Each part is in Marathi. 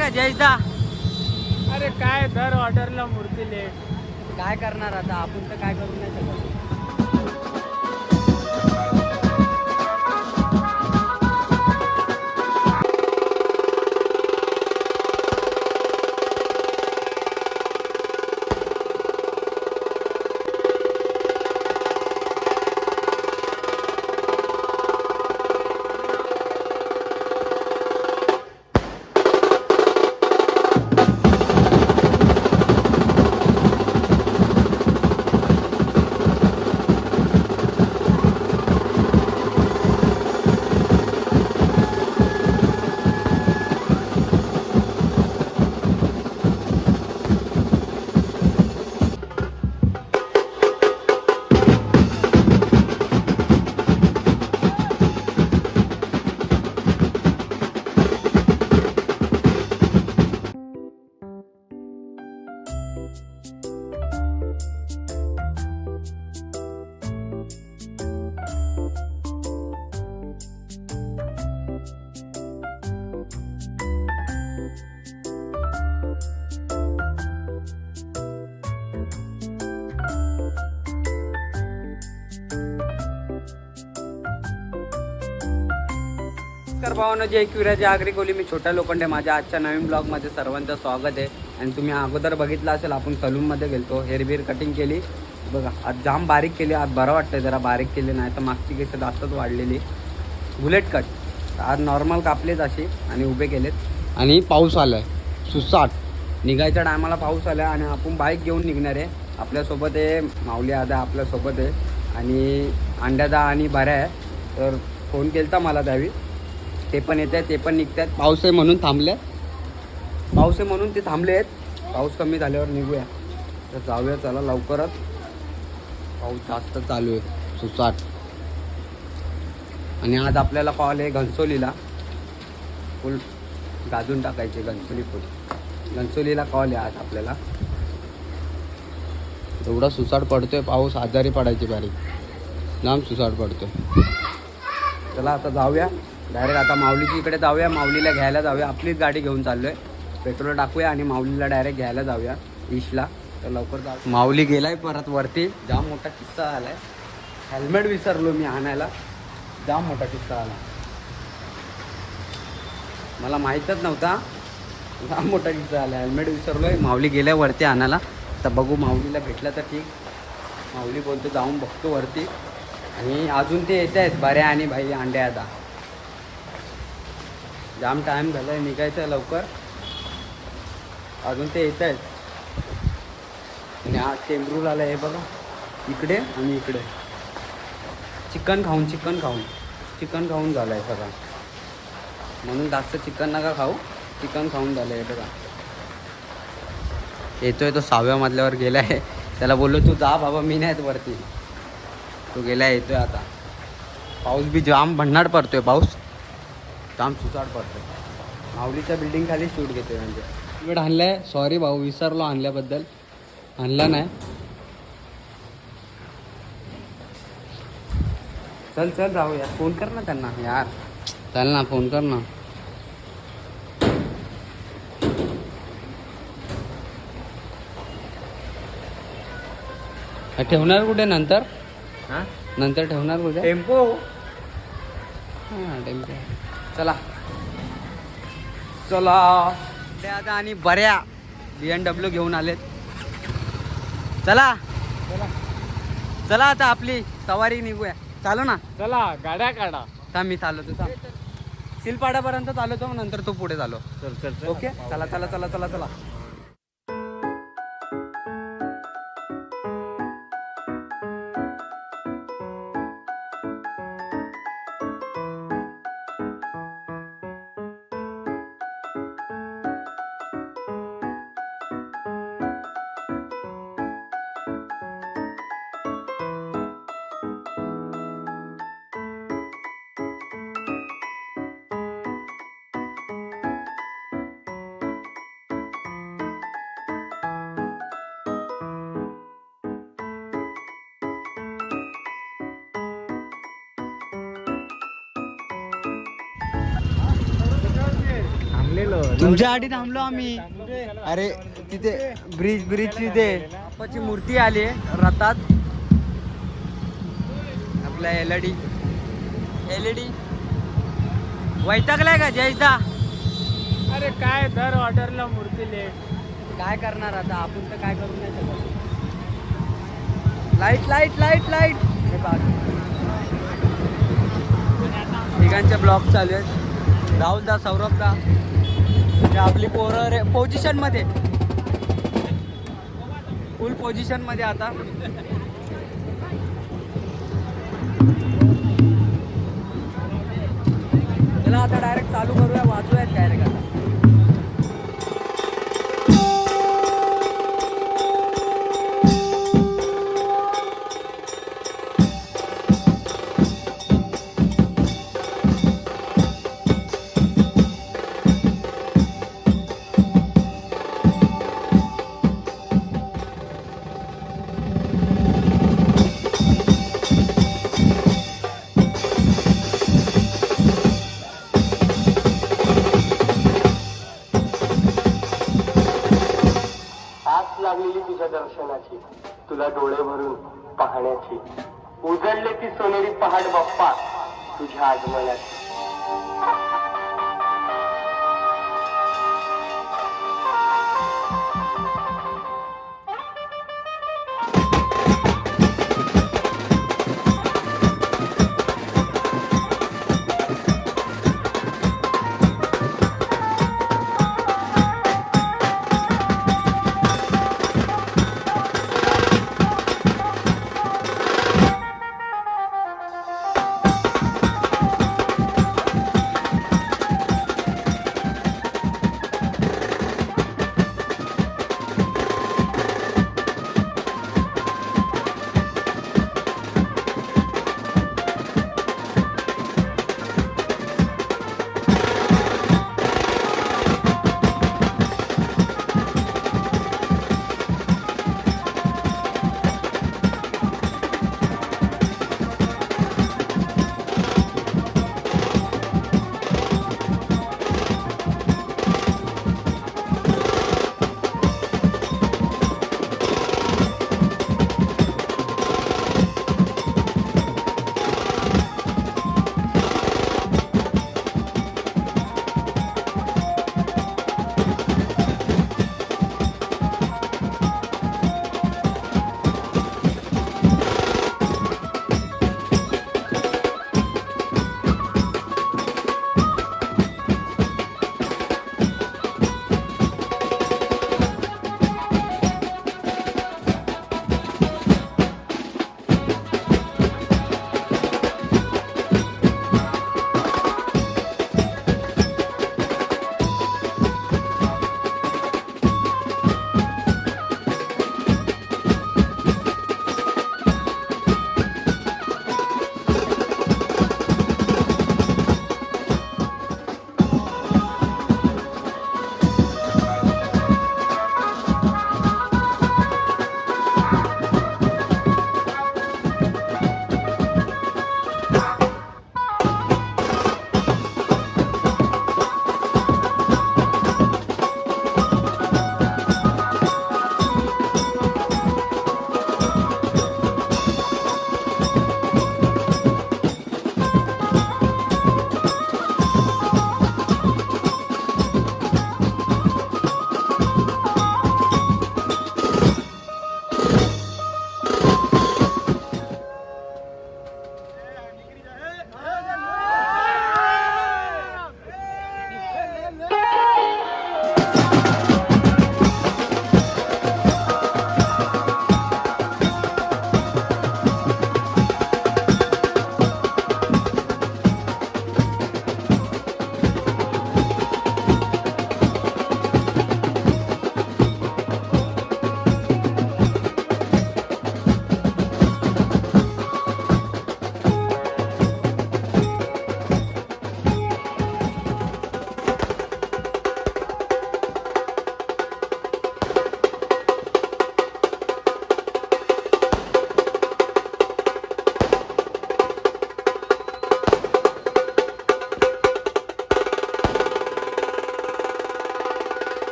का जयदा? अरे काय दर ऑर्डरला मूर्ती लेट. काय करणार आता आपण, तर काय करू नाही शकत. नमस्कार भावांनो, जय क्युराजी आगरी कोली. मी छोट्या लोखंडे. माझ्या आजच्या नवीन ब्लॉगमध्ये सर्वांचं स्वागत आहे. आणि तुम्ही अगोदर बघितलं असेल, आपण सलूनमध्ये गेलतो, हेअरबीर कटिंग केली. बघा आज जाम बारीक केली. आज बरं वाटतंय जरा बारीक केली, नाही तर मागची केस जास्तच वाढलेली. बुलेट कट आज नॉर्मल कापलेत अशी आणि उभे केलेत. आणि पाऊस आलाय सुसाट. निघायच्या टायमाला पाऊस आला आणि आपण बाईक घेऊन निघणार आहे. आपल्यासोबत आहे माऊली आदा, आपल्यासोबत आहे आणि अंड्यादा आणि बऱ्या आहे. तर फोन केलता मला त्यावेळी, ते पण येत आहे, ते पण निघत आहेत. पाऊस आहे म्हणून थांबले, पाऊस आहे म्हणून ते थांबले आहेत. पाऊस कमी झाल्यावर निघूया. तर जाऊया चला लवकरच. पाऊस जास्त चालू आहे सुसाट. आणि आज आपल्याला कॉल आहे घनसोलीला, फुल गाजून टाकायचे घनसोली फुल. घनसोलीला कॉल आहे आज आपल्याला. एवढा सुसाट पडतोय पाऊस, आजारी पडायची बारीक जाम सुसाट पडतोय. चला आता जाऊया डायरेक्ट. आता माऊलीची इकडे जाऊया, माऊलीला घ्यायला जाऊया. आपलीच गाडी घेऊन चाललो आहे. पेट्रोल टाकूया आणि माऊलीला डायरेक्ट घ्यायला जाऊया ईशला. तर लवकर जाऊ. माऊली गेलाय परत वरती. जाम मोठा किस्सा आलाय. हेल्मेट विसरलो मी आणायला. जाम मोठा किस्सा आला, मला माहीतच नव्हता. जाम मोठा किस्सा आला, हेल्मेट विसरलोय. माऊली गेल्या वरती आणायला. तर बघू माऊलीला भेटलं तर ठीक. माऊली बोलतो जाऊन बघतो वरती. आणि अजून ते येत आहेत बऱ्या आणि भाई अंड्या. आता जाम टाईम झाला आहे, निघायचं आहे लवकर. अजून ते येत आहेत. आणि आज टेंबरूल आलं आहे बघा, इकडे आणि इकडे. चिकन खाऊन झालं आहे सगळं. म्हणून जास्त चिकन नका खाऊ, चिकन खाऊन झालं आहे बघा. येतोय तो 6व्या मजल्यावर गेला आहे. त्याला बोललो तू जा बाबा, मी नाहीत वरती. तो गेला, येतोय आता. पाऊस बी जाम भन्नाट पडतोय, पाऊस जाम सुसाट पडतोय. माऊलीच्या बिल्डिंग खाली शूट घेतोय म्हणजे. तिकीट आणलंय. सॉरी भाऊ, विसरलो आणल्याबद्दल. आणला नाही. चल चल जाऊया. फोन कर ना त्यांना यार. चल ना, फोन कर ना. ठेवणार कुठे नंतर? हां नंतर ठेवणार कुठे? टेम्पो. हां टेम्पो. चला चला. आता आणि बऱ्या BMW घेऊन आलेत. चला चला आता आपली सवारी निघूया. चालू ना. चला गाड्या काढा. थांब मी चालवतो. थांब सिलपाड्यापर्यंत चालवतो, नंतर तू पुढे चालव. चल चल चल. ओके चला चला चला चला चला. थांबलेलो तुमच्या आधी थांबलो आम्ही. अरे तिथे ब्रिज तिथे बाप्पाची मूर्ती आली आहे रथात. आपल्या एलईडी वैतागलाय का जयदा? अरे काय दर ऑर्डरला मूर्ती लेट. काय करणार आता आपण तर काय करू नाही शकत. लाईट हे बघ ठिकाणचे ब्लॉक चालू आहेत. राहुल दा सौरभ दा म्हणजे आपली पोरं पोझिशन मध्ये फुल पोझिशन मध्ये आता. चला आता डायरेक्ट चालू करूया. वाजूयात डायरेक्ट आता. लागलेली तुझ्या दर्शनाची, तुला डोळे भरून पाहण्याची, उजळले ती सोनेरी पहाड बाप्पा तुझ्या आगमनाची.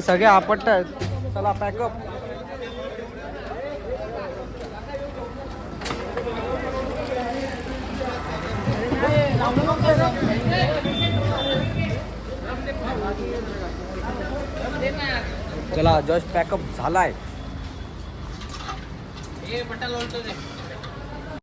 सगळे आपट आहेत. चला पॅकअप. चला जस्ट पॅकअप झालाय.